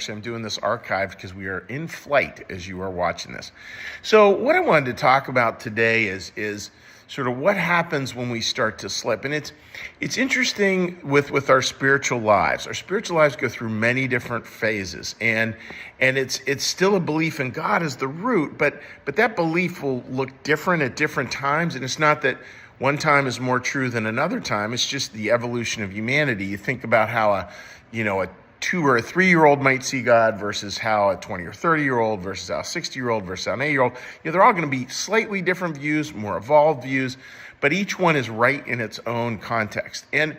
Actually, I'm doing this archived because we are in flight as you are watching this. So what I wanted to talk about today is sort of what happens when we start to slip. And it's interesting with our spiritual lives. Our spiritual lives go through many different phases, and it's still a belief in God as the root, but that belief will look different at different times. And it's not that one time is more true than another time. It's just the evolution of humanity. You think about how a 2 or a 3-year-old might see God versus how a 20 or 30-year-old versus how a 60-year-old versus how an 8-year-old. They're all going to be slightly different views, more evolved views, but each one is right in its own context. And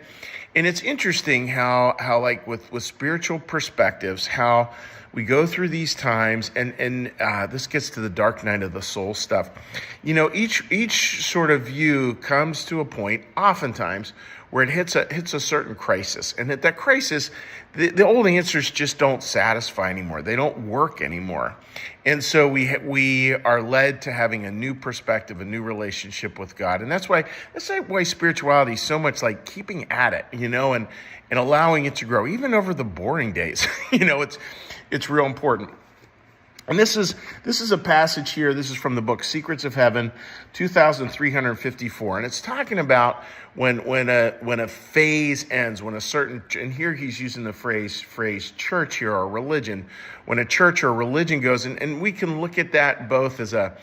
it's interesting how like with spiritual perspectives, how we go through these times, and this gets to the dark night of the soul stuff. Each sort of view comes to a point, oftentimes, where it hits a certain crisis, and at that crisis, the old answers just don't satisfy anymore. They don't work anymore, and so we are led to having a new perspective, a new relationship with God, and that's why spirituality is so much like keeping at it, and allowing it to grow, even over the boring days. It's real important. And this is a passage here. This is from the book Secrets of Heaven, 2354, and it's talking about when a phase ends, when a certain, and here he's using the phrase church here, or religion, when a church or religion goes, and we can look at that both as a,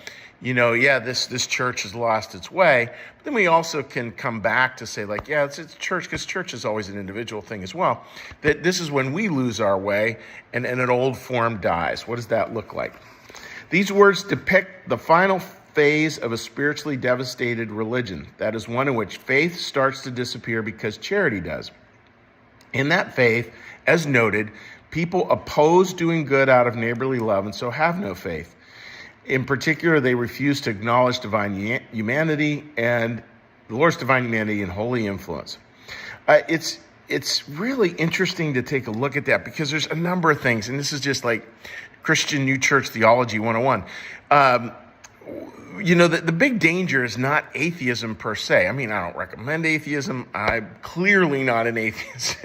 this church has lost its way, but then we also can come back to say, like, it's church, because church is always an individual thing as well, that this is when we lose our way and an old form dies. What does that look like? These words depict the final phase of a spiritually devastated religion. That is one in which faith starts to disappear because charity does. In that faith, as noted, people oppose doing good out of neighborly love and so have no faith. In particular, they refuse to acknowledge divine humanity and the Lord's divine humanity and holy influence. It's really interesting to take a look at that, because there's a number of things, and this is just like Christian New Church Theology 101. The big danger is not atheism per se. I mean, I don't recommend atheism. I'm clearly not an atheist,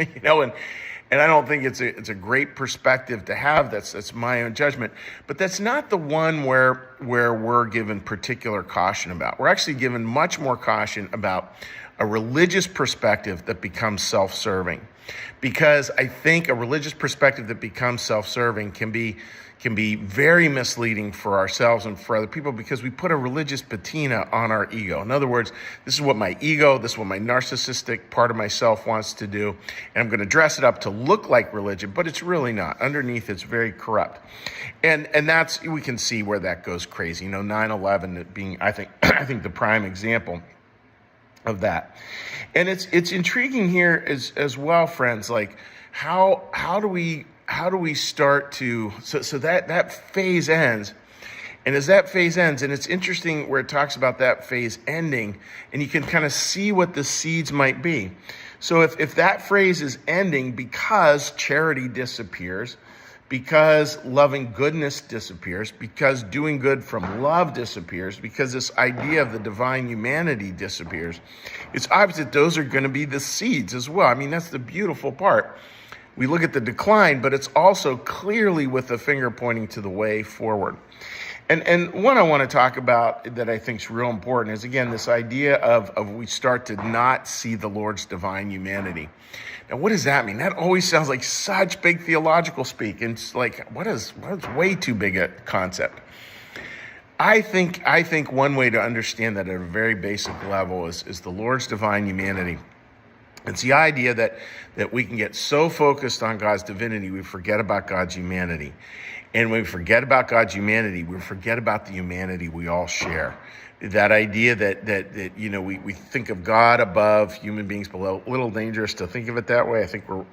and I don't think it's a great perspective to have. That's my own judgment. But that's not the one where we're given particular caution about. We're actually given much more caution about a religious perspective that becomes self-serving. Because I think a religious perspective that becomes self-serving can be very misleading for ourselves and for other people, because we put a religious patina on our ego. In other words, this is what my ego, this is what my narcissistic part of myself wants to do, and I'm going to dress it up to look like religion, but it's really not. Underneath, it's very corrupt. And that's, we can see where that goes crazy. 9/11 being, I think the prime example of that. And it's intriguing here as well, friends, like how do we start to, so that phase ends, and as that phase ends, and it's interesting where it talks about that phase ending, and you can kind of see what the seeds might be. So if that phrase is ending because charity disappears, because loving goodness disappears, because doing good from love disappears, because this idea of the divine humanity disappears, it's obvious that those are going to be the seeds as well. I mean, that's the beautiful part. We look at the decline, but it's also clearly with the finger pointing to the way forward. And one I want to talk about that I think is real important is, again, this idea of we start to not see the Lord's divine humanity. Now, what does that mean? That always sounds like such big theological speak. And it's like, what is way too big a concept? I think one way to understand that at a very basic level is the Lord's divine humanity. It's the idea that we can get so focused on God's divinity, we forget about God's humanity. And when we forget about God's humanity, we forget about the humanity we all share. That idea that we think of God above, human beings below. A little dangerous to think of it that way. I think we're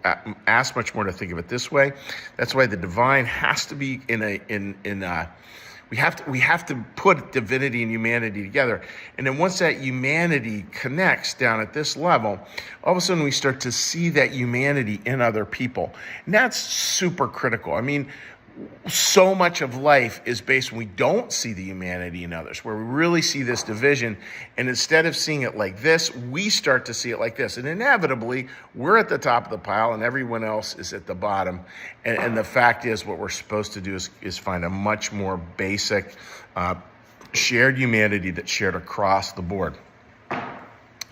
asked much more to think of it this way. That's why the divine has to be we have to put divinity and humanity together. And then once that humanity connects down at this level, all of a sudden we start to see that humanity in other people. And that's super critical. I mean, so much of life is based when we don't see the humanity in others, where we really see this division. And instead of seeing it like this, we start to see it like this. And inevitably, we're at the top of the pile and everyone else is at the bottom. And the fact is, what we're supposed to do is find a much more basic shared humanity that's shared across the board.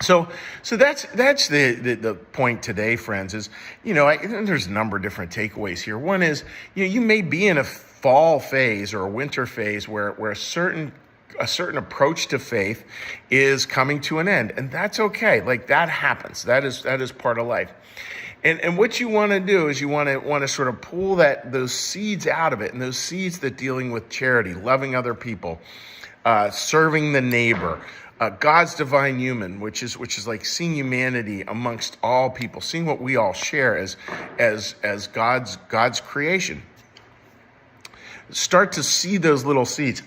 So that's the point today, friends, is, there's a number of different takeaways here. One is, you may be in a fall phase or a winter phase where a certain approach to faith is coming to an end, and that's okay. Like, that happens. That is part of life. And what you want to do is you want to sort of pull those seeds out of it, and those seeds that dealing with charity, loving other people, serving the neighbor, God's divine human, which is like seeing humanity amongst all people, seeing what we all share as God's creation. Start to see those little seeds.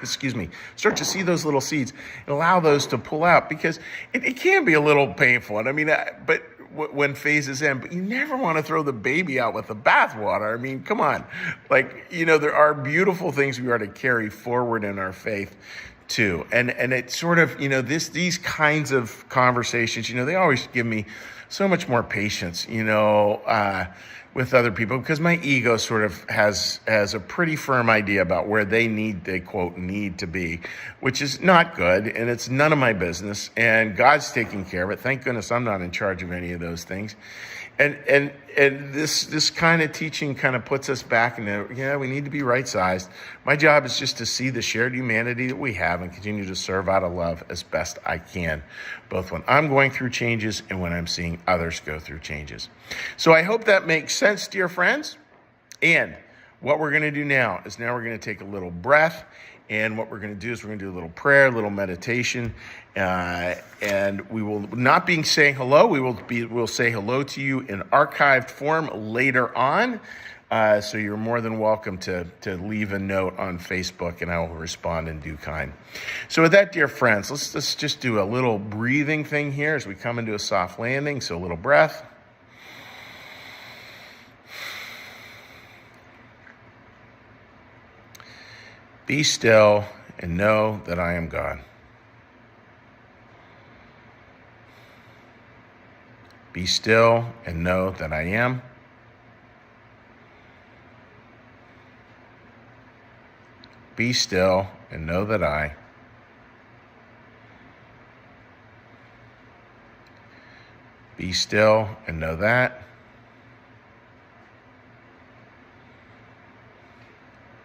Excuse me. Start to see those little seeds and allow those to pull out, because it can be a little painful. And I mean, but when phases end, but you never want to throw the baby out with the bathwater. I mean, come on. Like, there are beautiful things we are to carry forward in our faith too. And it's sort of, these kinds of conversations, they always give me so much more patience, with other people, because my ego sort of has a pretty firm idea about where they quote need to be, which is not good, and it's none of my business, and God's taking care of it. Thank goodness I'm not in charge of any of those things. And this kind of teaching kind of puts us back into, we need to be right-sized. My job is just to see the shared humanity that we have and continue to serve out of love as best I can, both when I'm going through changes and when I'm seeing others go through changes. So I hope that makes sense, dear friends. And what we're going to do now is we're going to take a little breath. And what we're going to do is we're going to do a little prayer, a little meditation, and we will not be saying hello. We'll say hello to you in archived form later on. So you're more than welcome to leave a note on Facebook, and I will respond in due kind. So with that, dear friends, let's just do a little breathing thing here as we come into a soft landing. So a little breath. Be still and know that I am God. Be still and know that I am. Be still and know that I. Be still and know that.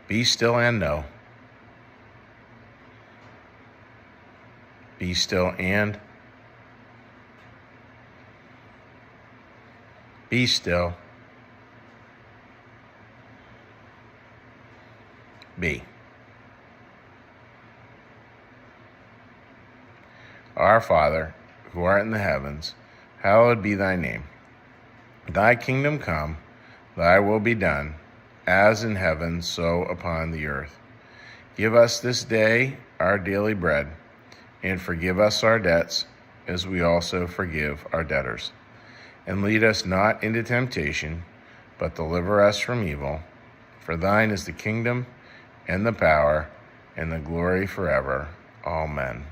Be still and know. Be still and. Be still. Be. Our Father, who art in the heavens, hallowed be thy name. Thy kingdom come, thy will be done, as in heaven, so upon the earth. Give us this day our daily bread, and forgive us our debts, as we also forgive our debtors. And lead us not into temptation, but deliver us from evil. For thine is the kingdom, and the power, and the glory forever. Amen.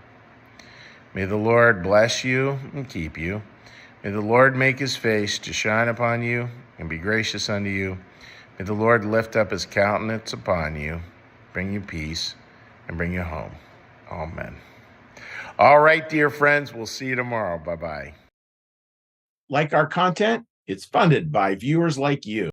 May the Lord bless you and keep you. May the Lord make his face to shine upon you and be gracious unto you. May the Lord lift up his countenance upon you, bring you peace, and bring you home. Amen. All right, dear friends, we'll see you tomorrow. Bye-bye. Like our content? It's funded by viewers like you.